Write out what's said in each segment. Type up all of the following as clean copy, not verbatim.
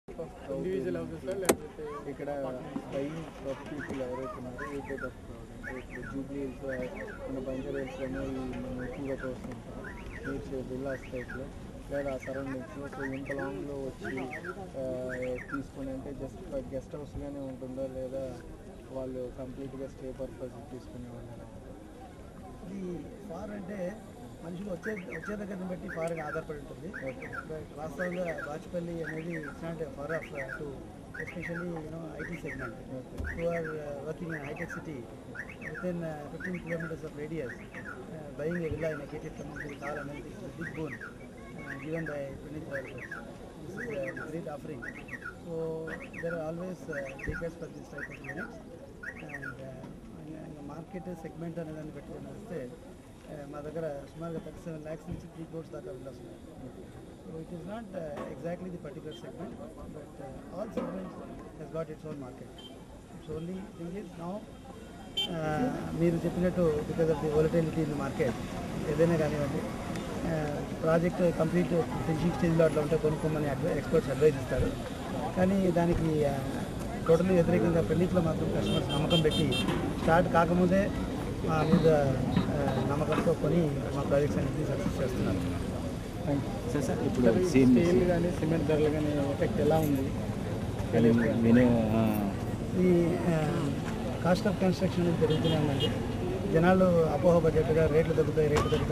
Individual houses లేకపోతే ఇక్కడ buying of people ఎవరైతే ఉన్నారో ఏ టైప్ ఆఫ్ ఇప్పుడు జూబ్లీ హిల్స్ మన బంజారా హిల్స్లోనే మనం ఎక్కువగా చూస్తుంటాం మీరు విల్లాస్ టైప్లో లేదా ఆ సరౌండింగ్స్లో. సో ఇంత లాంగ్లో వచ్చి తీసుకుని అంటే జస్ట్ గెస్ట్ హౌస్గానే ఉంటుందా లేదా వాళ్ళు కంప్లీట్గా స్టే పర్పస్ తీసుకునే వాళ్ళు? ఇది ఫార్ అంటే మనుషులు వచ్చే దగ్గరని బట్టి ఫార్ ఆధారపడి ఉంటుంది. వాస్తవంగా బాచుపల్లి అనేది it's not far off to especially IT segment who are working in Hitech City with in 15 kilometers of radius. Buying a villa in a gated community with all amenities is a big boon given by Puneet developers. This is a great offering. So there are always takers for this type of units, and market segment అనే దాన్ని పెట్టుకుని వస్తే మా దగ్గర సుమారుగా 37 lakhs నుంచి 3 crores దాకా villas ఉన్నాయి. So it is not exactly the particular segment, but all segments has got its own market. Its only thing is now మీరు చెప్పినట్టు because of the volatility in the market ఏదైనా కానివ్వండి project complete finishing స్టేజ్లో అట్లా ఉంటే కొనుక్కోమని experts advise ఇస్తారు. కానీ దానికి టోటల్లీ వ్యతిరేకంగా పెళ్లిలో మాత్రం కస్టమర్స్ నమ్మకం పెట్టి స్టార్ట్ కాకముందే మా మీద నమ్మకంతో కొని మా ప్రాజెక్ట్స్ అనేది సక్సెస్ చేస్తున్నారు. సార్ ఇప్పుడు స్టీల్ కానీ సిమెంట్ ధరలు కానీ ఎఫెక్ట్ ఎలా ఉంది? ఈ కాస్ట్ ఆఫ్ కన్స్ట్రక్షన్ అనేది పెరుగుతూనే ఉందండి. జనాలు అపోహపడ్డట్టుగా రేట్లు తగ్గుతాయి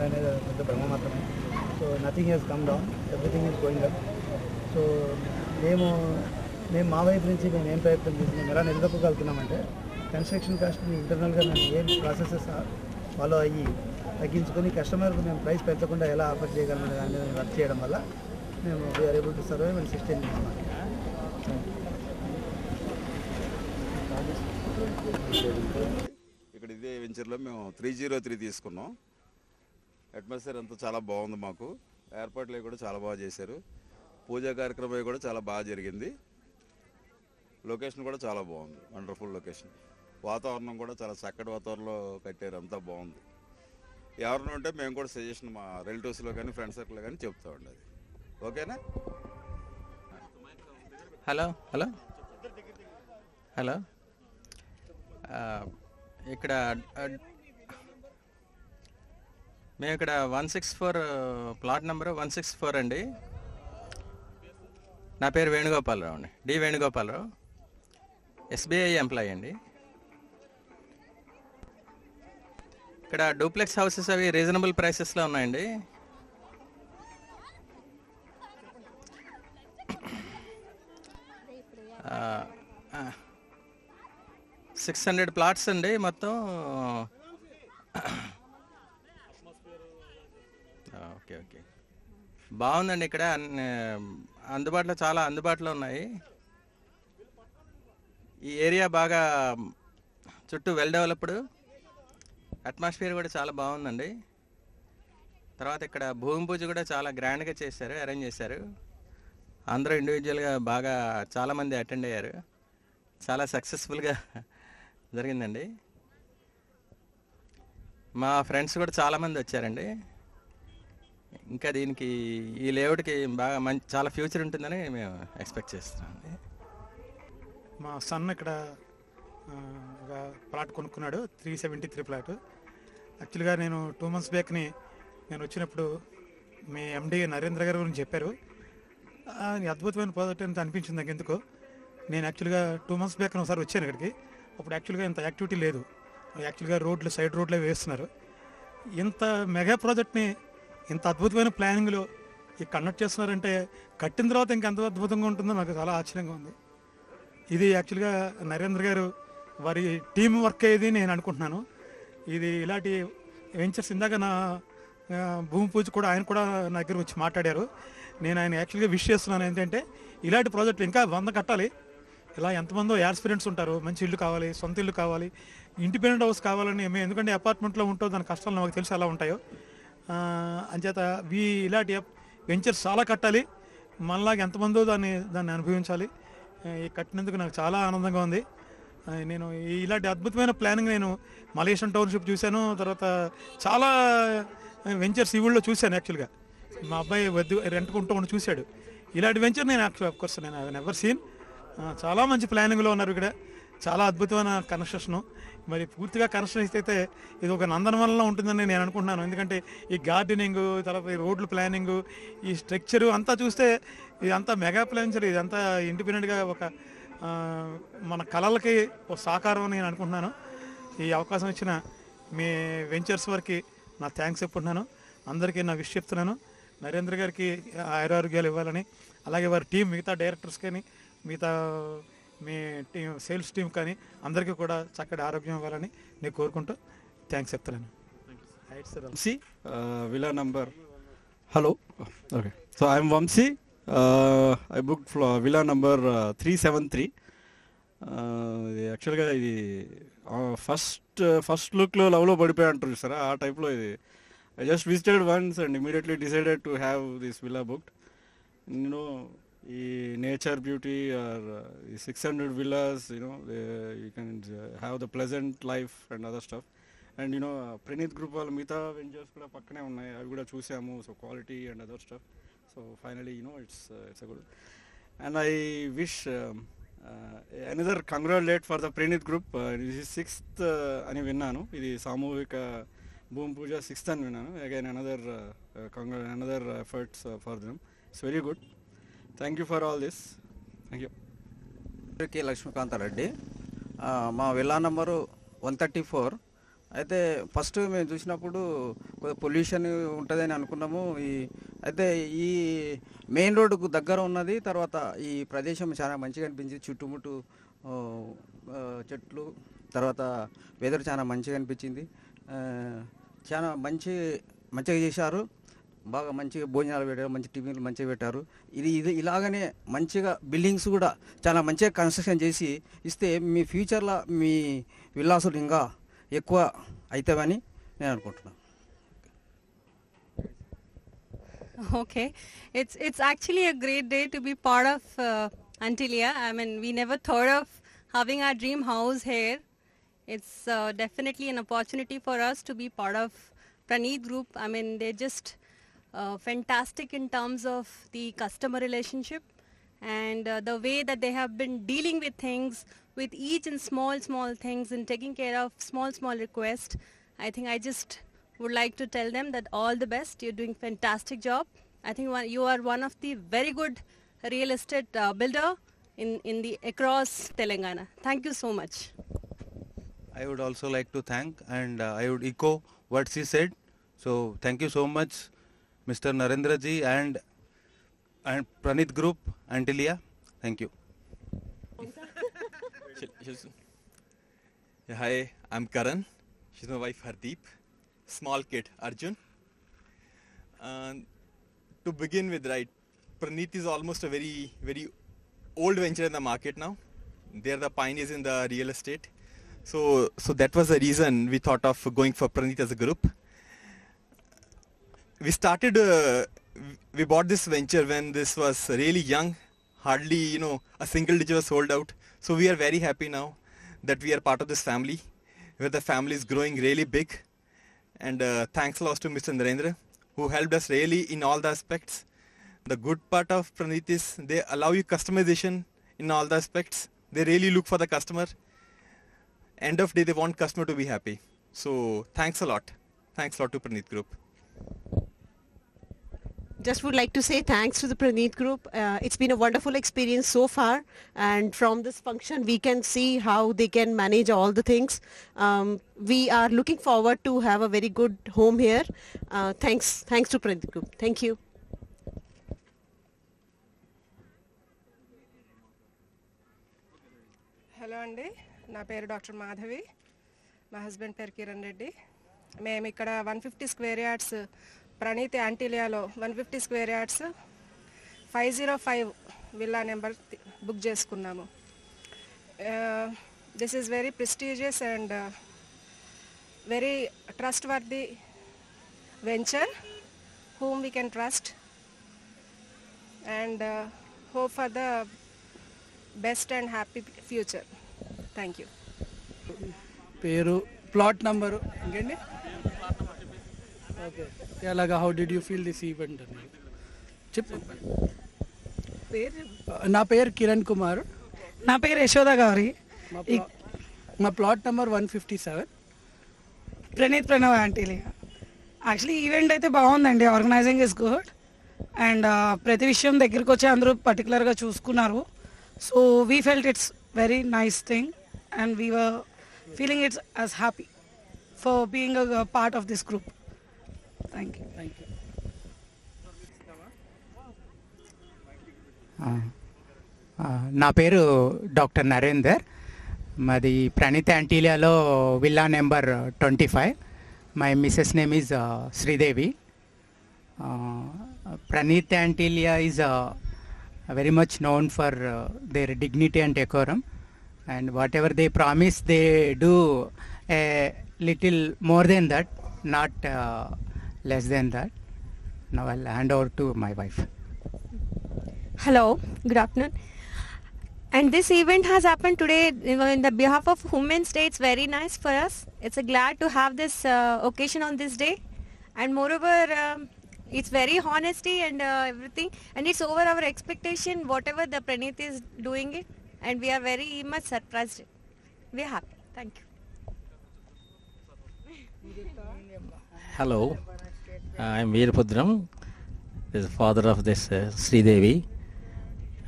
అనేది పెద్ద భ్రమ మాత్రమే. So nothing has come down, everything is going up. So మేము మా వైపు నుంచి మేము ఏం ప్రయత్నం చేస్తున్నాం, ఎలా నిలదొక్కగలుగుతున్నామంటే కన్స్ట్రక్షన్ కాస్ట్ని ఇంటర్నల్గా మేము ఏం ప్రాసెసెస్ ఫాలో అయ్యి తగ్గించుకొని కస్టమర్కు మేము ప్రైస్ పెంచకుండా ఎలా ఆఫర్ చేయగలమనే దాని మీద వర్క్ చేయడం వల్ల మేము we are able to survive and sustain చేస్తున్నాం. ఇక్కడ ఇదే వెంచర్లో మేము 303 తీసుకున్నాం. అట్మాస్ఫియర్ అంతా చాలా బాగుంది. మాకు ఏర్పాట్లు కూడా చాలా బాగా చేశారు. పూజా కార్యక్రమం కూడా చాలా బాగా జరిగింది. లొకేషన్ కూడా చాలా బాగుంది, వండర్ఫుల్ లొకేషన్. వాతావరణం కూడా చాలా చక్కటి వాతావరణంలో కట్టారు, అంతా బాగుంది. ఎవరిని ఉంటే మేము కూడా సజెషన్ మా రిలేటివ్స్లో కానీ ఫ్రెండ్ సర్కిల్లో కానీ చెప్తా ఉండేది. ఓకేనా? హలో హలో హలో ఇక్కడ మేము ఇక్కడ 164 ప్లాట్ నెంబరు 164 అండి. నా పేరు వేణుగోపాలరావు అండి, డి వేణుగోపాలరావు, ఎస్బీఐ ఎంప్లాయీ అండి. ఇక్కడ డూప్లెక్స్ హౌసెస్ అవి రీజనబుల్ ప్రైసెస్లో ఉన్నాయండి. ఆ 600 ప్లాట్స్ అండి మొత్తం. ఓకే ఓకే బాగుందండి. ఇక్కడ అందుబాటులో చాలా అందుబాటులో ఉన్నాయి. ఈ ఏరియా బాగా చుట్టూ వెల్ డెవలప్డ్, అట్మాస్ఫియర్ కూడా చాలా బాగుందండి. తర్వాత ఇక్కడ భూమి పూజ కూడా చాలా గ్రాండ్గా చేశారు, అరేంజ్ చేశారు. అందరూ ఇండివిజువల్గా బాగా చాలామంది అటెండ్ అయ్యారు. చాలా సక్సెస్ఫుల్గా జరిగిందండి. మా ఫ్రెండ్స్ కూడా చాలామంది వచ్చారండి. ఇంకా దీనికి ఈ లేఅవుట్కి బాగా చాలా ఫ్యూచర్ ఉంటుందని మేము ఎక్స్పెక్ట్ చేస్తున్నామండి. మా సన్ ఇక్కడ ఒక ప్లాట్ కొనుక్కున్నాడు, 373 ప్లాట్. యాక్చువల్గా నేను 2 months బ్యాక్ని నేను వచ్చినప్పుడు మీ ఎండి నరేంద్ర గారి గురించి చెప్పారు. అద్భుతమైన ప్రాజెక్ట్ అని అనిపించింది నాకు ఎందుకో. నేను యాక్చువల్గా 2 months బ్యాక్ ఒకసారి వచ్చాను ఇక్కడికి. అప్పుడు యాక్చువల్గా ఇంత యాక్టివిటీ లేదు. యాక్చువల్గా సైడ్ రోడ్లే వేస్తున్నారు. ఇంత మెగా ప్రాజెక్ట్ని ఇంత అద్భుతమైన ప్లానింగ్లో కండక్ట్ చేస్తున్నారంటే కట్టిన తర్వాత ఇంకెంత అద్భుతంగా ఉంటుందో నాకు చాలా ఆశ్చర్యంగా ఉంది. ఇది యాక్చువల్గా నరేంద్ర గారు వారి టీం వర్క్ అయ్యేది నేను అనుకుంటున్నాను. ఇది ఇలాంటి వెంచర్స్ ఇందాక నా భూమి పూజ కూడా ఆయన కూడా నా దగ్గర వచ్చి మాట్లాడారు. నేను ఆయన యాక్చువల్గా విష్ చేస్తున్నాను ఏంటంటే ఇలాంటి ప్రాజెక్టులు ఇంకా 100 కట్టాలి. ఇలా ఎంతమందో యాస్పిరెంట్స్ ఉంటారు, మంచి ఇల్లు కావాలి, సొంత ఇల్లు కావాలి, ఇండిపెండెంట్ హౌస్ కావాలని. మేము ఎందుకంటే అపార్ట్మెంట్లో ఉంటూ దాని కష్టాలు నాకు తెలిసి ఎలా ఉంటాయో. అంచేత ఇలాంటి వెంచర్స్ చాలా కట్టాలి. మనలాగా ఎంతమందో దాన్ని అనుభవించాలి. కట్టినందుకు నాకు చాలా ఆనందంగా ఉంది. నేను ఇలాంటి అద్భుతమైన ప్లానింగ్ నేను మలేషియన్ టౌన్షిప్ చూశాను. తర్వాత చాలా వెంచర్స్ ఈ ఊళ్ళో చూశాను. యాక్చువల్గా మా అబ్బాయి రెంట్కుంటూ చూశాడు. ఇలాంటి వెంచర్ నేను కోర్స్ నేను ఐ నెవర్ సీన్. చాలా మంచి ప్లానింగ్లో ఉన్నారు ఇక్కడ, చాలా అద్భుతమైన కన్స్ట్రక్షను. మరి పూర్తిగా కన్స్ట్రక్షన్ అయితే ఇది ఒక నందనవనంలో ఉంటుందని నేను అనుకుంటున్నాను. ఎందుకంటే ఈ గార్డెనింగ్, తర్వాత ఈ రోడ్ల ప్లానింగ్, ఈ స్ట్రక్చరు అంతా చూస్తే ఇదంతా మెగా ప్లాన్చర్, ఇదంతా ఇండిపెండెంట్గా ఒక మన కళలకి ఒక సాకారం నేను అనుకుంటున్నాను. ఈ అవకాశం ఇచ్చిన మీ వెంచర్స్ వారికి నా థ్యాంక్స్ చెప్పుకుంటున్నాను. అందరికీ నా విష్ చెప్తున్నాను. నరేంద్ర గారికి ఆయురారోగ్యాలు ఇవ్వాలని, అలాగే వారి టీం మిగతా డైరెక్టర్స్ కానీ మిగతా మీ టీం సేల్స్ టీం కానీ అందరికీ కూడా చక్కటి ఆరోగ్యం ఇవ్వాలని నేను కోరుకుంటూ థ్యాంక్స్ చెప్తున్నాను. Vamsi, villa number. Hello. Okay. So I'm Vamsi. I booked villa number 373. యాక్చువల్గా ఇది ఫస్ట్ లుక్లో లవ్లో పడిపోయి అంటారు సార్, ఆ టైప్లో ఇది. I just visited once and immediately decided to have this villa booked. ఈ nature beauty are 600 villas, you can have the pleasant life and other stuff. And Praneeth group వాళ్ళు మిగతా వెంచర్స్ కూడా పక్కనే ఉన్నాయి, అవి కూడా చూసాము. So quality and other stuff. So finally it's a good. And I wish another congratulate for the Praneeth group. ఇది 6th అని విన్నాను, ఇది సామూహిక భూమి పూజ 6th అని విన్నాను. Again another efforts for them. It's very good. Thank you for all this. Thank you. K Lakshmikanta Reddy, మా villa number 134. అయితే ఫస్ట్ మేము చూసినప్పుడు కొద్దిగా పొల్యూషన్ ఉంటుందని అనుకున్నాము. అయితే ఈ మెయిన్ రోడ్డుకు దగ్గర ఉన్నది. తర్వాత ఈ ప్రదేశం చాలా మంచిగా అనిపించింది, చుట్టుముట్టు చెట్లు, తర్వాత వెదర్ చాలా మంచిగా అనిపించింది. చాలా మంచిగా చేశారు, బాగా మంచిగా భోజనాలు పెట్టారు, మంచి టిఫిన్లు మంచిగా పెట్టారు. ఇది ఇలాగనే మంచిగా బిల్డింగ్స్ కూడా చాలా మంచిగా కన్స్ట్రక్షన్ చేసి ఇస్తే మీ ఫ్యూచర్లో మీ విల్లాసులు ఇంకా ఎక్కువ అవుతామని నేను అనుకుంటున్నాను. Okay, it's actually a great day to be part of Antilia. I mean, we never thought of having our dream house here. It's definitely an opportunity for us to be part of Praneeth Group. I mean, they're just fantastic in terms of the customer relationship and the way that they have been dealing with things, with each and small things, and taking care of small requests. I think I just would like to tell them that all the best. You're doing fantastic job. I think you are one of the very good real estate builder in the across Telangana. Thank you so much. I would also like to thank, and I would echo what she said. So thank you so much, Mr. Narendra ji and Praneeth Group, Antilia. Thank you. Yeah, hi, I'm Karan. She's my wife Hardeep. Small kid Arjun. To begin with, right, Praneeth is almost a very old venture in the market now. They're the pioneers in the real estate. So that was the reason we thought of going for Praneeth as a group. We bought this venture when this was really young. Hardly, a single digit was sold out. So we are very happy now that we are part of this family, where the family is growing really big. And thanks a lot to Mr. Narendra, who helped us really in all the aspects. The good part of Praneeth is they allow you customization in all the aspects. They really look for the customer. End of day, they want customer to be happy. So thanks a lot. Thanks a lot to Praneeth Group. Just would like to say thanks to the Praneeth Group. It's been a wonderful experience so far, and from this function we can see how they can manage all the things. We are looking forward to have a very good home here. Thanks to Praneeth Group. Thank you. Hello అండి, నా పేరు doctor Madhavi, మా husband పేరు కిరణ్ రెడ్డి. మేము ఇక్కడ 150 square yards Pranith యాంటిలియాలో 150 square yards 505 villa number book చేసుకున్నాము. This is very prestigious and very trustworthy venture whom we can trust and hope for the best and happy future. Thank you. పేరు, plot number ఇంకేంటి? Okay, ఎలాగా how did you feel this event అని చెప్పు. నా పేరు కిరణ్ కుమార్. నా పేరు యశోద గౌరి. మా plot number 157. Praneeth Pranav యాంటీలియా. Actually event అయితే బాగుందండి, ఆర్గనైజింగ్ ఇస్ గుడ్ అండ్ ప్రతి విషయం దగ్గరికి వచ్చి అందరూ పర్టికులర్గా చూసుకున్నారు. So we felt it's very nice thing and we were feeling it's as happy for being a part of this group. Thank you. నా పేరు డాక్టర్ నరేందర్. మాది ప్రణీత్ యాంటీలియాలో villa number 25. My Mrs name is Sridevi. Pranith Antilia is very much known for their dignity and decorum, and whatever they promise they do a little more than that, not less than that. Now I'll hand over to my wife. Hello, good afternoon. And this event has happened today in the behalf of Women's Day. It's very nice for us. It's glad to have this occasion on this day, and moreover it's very honesty and everything, and it's over our expectation whatever the Pranith is doing it, and we are very much surprised. We are happy. Thank you. Hello, I am Veerabhadram, the father of this Sridevi,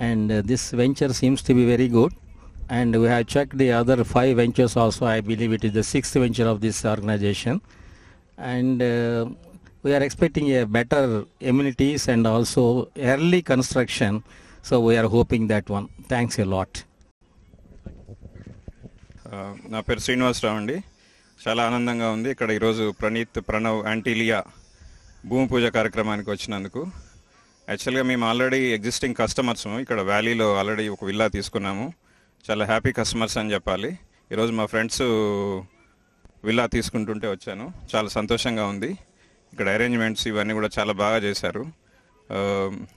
and this venture seems to be very good, and we have checked the other 5 ventures also. I believe it is the 6th venture of this organization, and we are expecting a better amenities and also early construction, so we are hoping that one. Thanks a lot. నా పేరు శ్రీనివాసరావు అండి. చాలా ఆనందంగా ఉంది ఇక్కడ ఈరోజు ప్రణీత్ ప్రణవ్ యాంటీలియా భూమి పూజ కార్యక్రమానికి వచ్చినందుకు. యాక్చువల్గా మేము ఆల్రెడీ ఎగ్జిస్టింగ్ కస్టమర్స్, ఇక్కడ వ్యాలీలో ఆల్రెడీ ఒక విల్లా తీసుకున్నాము. చాలా హ్యాపీ కస్టమర్స్ అని చెప్పాలి. ఈరోజు మా ఫ్రెండ్స్ విల్లా తీసుకుంటుంటే వచ్చాను. చాలా సంతోషంగా ఉంది. ఇక్కడ అరేంజ్మెంట్స్ ఇవన్నీ కూడా చాలా బాగా చేశారు.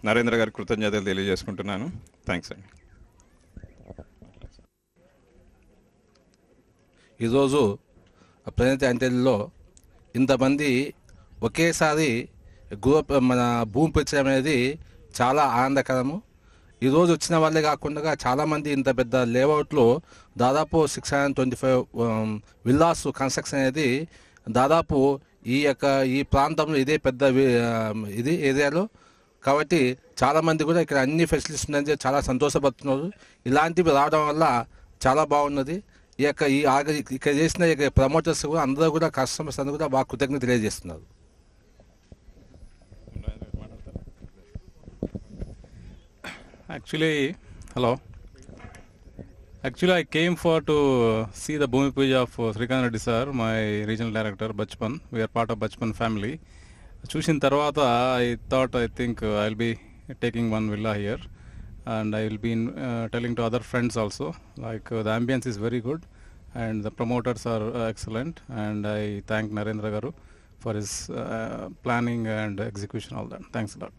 నరేంద్ర గారికి కృతజ్ఞతలు తెలియజేసుకుంటున్నాను. థ్యాంక్స్ అండి. ఈరోజు ప్రణీత్ యాంటీలియాలో ఇంతమంది ఒకేసారి మన భూమి పూజ అనేది చాలా ఆనందకరము. ఈరోజు వచ్చిన వాళ్ళే కాకుండా చాలామంది ఇంత పెద్ద లేఅవుట్లో దాదాపు 625 విల్లాస్ కన్స్ట్రక్షన్ అనేది దాదాపు ఈ ప్రాంతంలో ఇదే పెద్ద ఇది ఏరియాలో కాబట్టి చాలామంది కూడా ఇక్కడ అన్ని ఫెసిలిటీస్ ఉన్నది చాలా సంతోషపడుతున్నారు. ఇలాంటివి రావడం వల్ల చాలా బాగున్నది. ఇక్కడ చేసిన ప్రమోటర్స్ కూడా అందరూ కూడా కస్టమర్స్ అందరూ కూడా బాగా కృతజ్ఞత తెలియజేస్తున్నారు. Actually, I came to see the Bhumi Puja of Srikanth Reddy sir, my regional director, Bachpan. We are part of Bachpan family. Chushin Tarvata, I think I'll be taking one villa here, and I will be telling to other friends also. Like the ambience is very good, and the promoters are excellent, and I thank Narendra Garu for his planning and execution, all that. Thanks a lot.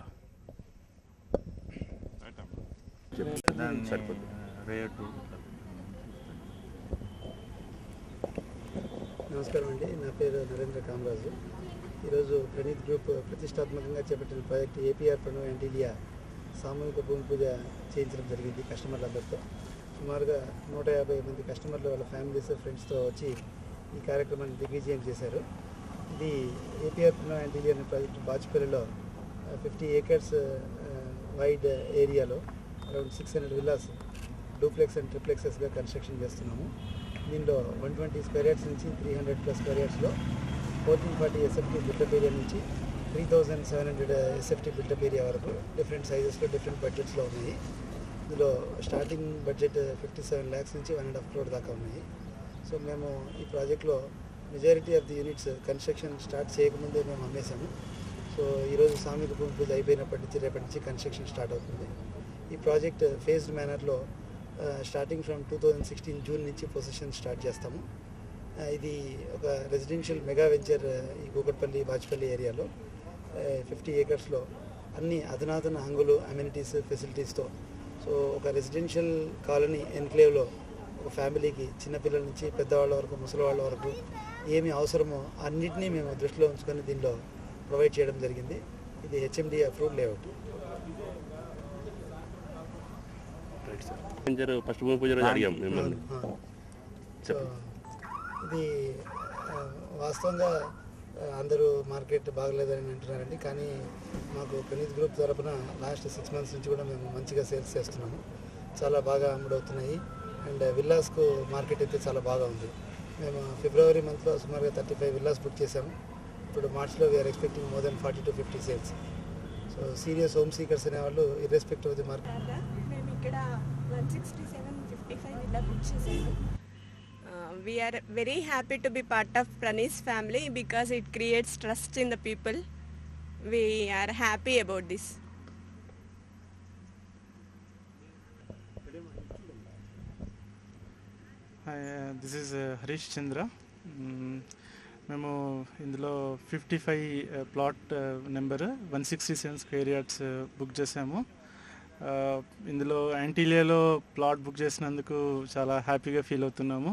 నమస్కారం అండి. నా పేరు నరేంద్ర కామరాజు. ఈరోజు Praneeth group ప్రతిష్టాత్మకంగా చేపట్టిన project APR Pranav యాంటీలియా సామూహిక భూమి పూజ చేయించడం జరిగింది కస్టమర్లందరితో. సుమారుగా 150 మంది కస్టమర్లు వాళ్ళ ఫ్యామిలీస్ ఫ్రెండ్స్తో వచ్చి ఈ కార్యక్రమాన్ని దిగ్విజయం చేశారు. ఇది ఏపీఆర్ ప్రణవ్ యాంటీలియా అనే ప్రాజెక్టు బాచుపల్లిలో 50 acres వైడ్ ఏరియాలో అరౌండ్ 600 విల్లాస్ డూప్లెక్స్ అండ్ ట్రిప్లెక్సెస్గా కన్స్ట్రక్షన్ చేస్తున్నాము. దీనిలో 120 స్క్వేర్ యార్డ్స్ నుంచి 300+ స్క్వేర్ యార్డ్స్లో 1440 SFT బిల్డప్ ఏరియా నుంచి 3700 SFT బిల్డప్ ఏరియా వరకు డిఫరెంట్ సైజెస్లో డిఫరెంట్ బడ్జెట్స్లో ఉన్నాయి. ఇందులో స్టార్టింగ్ బడ్జెట్ 57 lakhs నుంచి 1.5 crore దాకా ఉన్నాయి. సో మేము ఈ ప్రాజెక్ట్లో majority of the units construction start చేయకముందే మేము అమ్మేశాము. సో ఈరోజు సామూహిక భూమి పూజ అయిపోయినప్పటి నుంచి రేపటి నుంచి కన్స్ట్రక్షన్ స్టార్ట్ అవుతుంది. ఈ project phased manner starting from 2016 June నుంచి పొజిషన్ స్టార్ట్ చేస్తాము. ఇది ఒక రెసిడెన్షియల్ మెగా వెంచర్ ఈ కూకట్పల్లి బాచుపల్లి ఏరియాలో 50 acresలో అన్ని అధునాతన హంగులు అమ్యూనిటీస్ ఫెసిలిటీస్తో. సో ఒక రెసిడెన్షియల్ కాలనీ ఎన్క్లేవ్లో ఒక ఫ్యామిలీకి చిన్నపిల్లల నుంచి పెద్దవాళ్ళ వరకు ముసలివాళ్ళ వరకు ఏమి అవసరమో అన్నిటినీ మేము దృష్టిలో ఉంచుకొని దీనిలో ప్రొవైడ్ చేయడం జరిగింది. ఇది HMD అప్రూవ్డ్ లేఅవుట్. ఫస్ట్ భూమి పూజ రోజు అడిగాం మిమ్మల్ని. సో ఇది వాస్తవంగా అందరూ మార్కెట్ బాగలేదని అంటున్నారండి, కానీ మాకు ప్రణీత్ గ్రూప్ తరపున లాస్ట్ 6 months నుంచి కూడా మేము మంచిగా సేల్స్ చేస్తున్నాము. చాలా బాగా అమ్ముడవుతున్నాయి. అండ్ విల్లాస్కు మార్కెట్ అయితే చాలా బాగా ఉంది. మేము ఫిబ్రవరి మంత్లో సుమారుగా 35 విల్లాస్ బుక్ చేసాము. ఇప్పుడు మార్చ్లో we're expecting more than 40 to 50 sales. So serious home seekers అనేవాళ్ళు ఇర్రెస్పెక్టివ్ ఆఫ్ ది మార్కెట్. మేము ఇక్కడ 167-55 విల్లా బుక్ చేసాము. We are very happy to be part of Praneeth's family because it creates trust in the people. We are happy about this. This is Harish Chandra. మేము ఇందులో 55 plot number 167 square yards book చేసాము. ఇందులో యాంటీలియాలో plot book చేసినందుకు చాలా హ్యాపీగా feel అవుతున్నాము.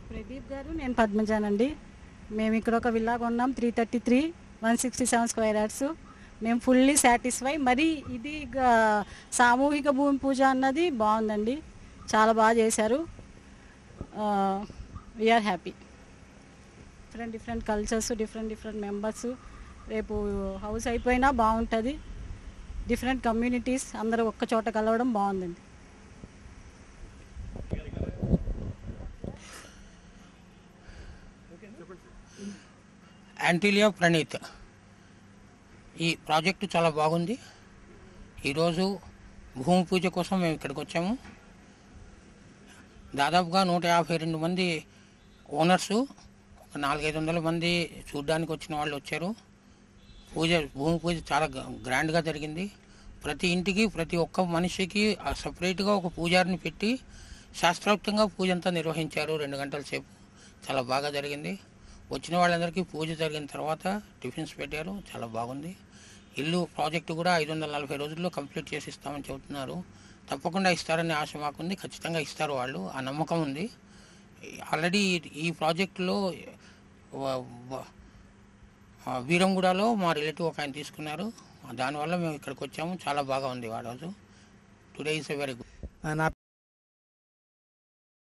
ప్రదీప్ గారు, నేను పద్మజానండి. మేము ఇక్కడ ఒక విల్లా కొన్నాం 333 167 స్క్వేర్ యార్డ్స్. మేము ఫుల్లీ సాటిస్ఫై. మరి ఇది సామూహిక భూమి పూజ అన్నది బాగుందండి, చాలా బాగా చేశారు. We are happy. Different cultures, different members. రేపు హౌస్ అయిపోయినా బాగుంటుంది. డిఫరెంట్ కమ్యూనిటీస్ అందరూ ఒక్క చోట కలవడం బాగుందండి. యాంటీలియా ప్రణీత్, ఈ ప్రాజెక్టు చాలా బాగుంది. ఈరోజు భూమి పూజ కోసం మేము ఇక్కడికి వచ్చాము. దాదాపుగా 152 మంది ఓనర్సు, ఒక 400-500 మంది చూడ్డానికి వచ్చిన వాళ్ళు వచ్చారు. భూమి పూజ చాలా గ్రాండ్గా జరిగింది. ప్రతి ఇంటికి ప్రతి ఒక్క మనిషికి సపరేట్గా ఒక పూజారిని పెట్టి శాస్త్రోక్తంగా పూజ అంతా నిర్వహించారు. 2 గంటల సేపు చాలా బాగా జరిగింది. వచ్చిన వాళ్ళందరికీ పూజ జరిగిన తర్వాత టిఫిన్స్ పెట్టారు, చాలా బాగుంది. ఇల్లు ప్రాజెక్టు కూడా 540 రోజుల్లో కంప్లీట్ చేసి ఇస్తామని చెబుతున్నారు. తప్పకుండా ఇస్తారనే ఆశ మాకుంది. ఖచ్చితంగా ఇస్తారు వాళ్ళు, ఆ నమ్మకం ఉంది. ఆల్రెడీ ఈ ప్రాజెక్టులో వీరంగూడలో మా రిలేటివ్ ఒక ఆయన తీసుకున్నారు. దానివల్ల మేము ఇక్కడికి వచ్చాము. చాలా బాగా ఉంది ఆ రోజు. Today is a very good. నా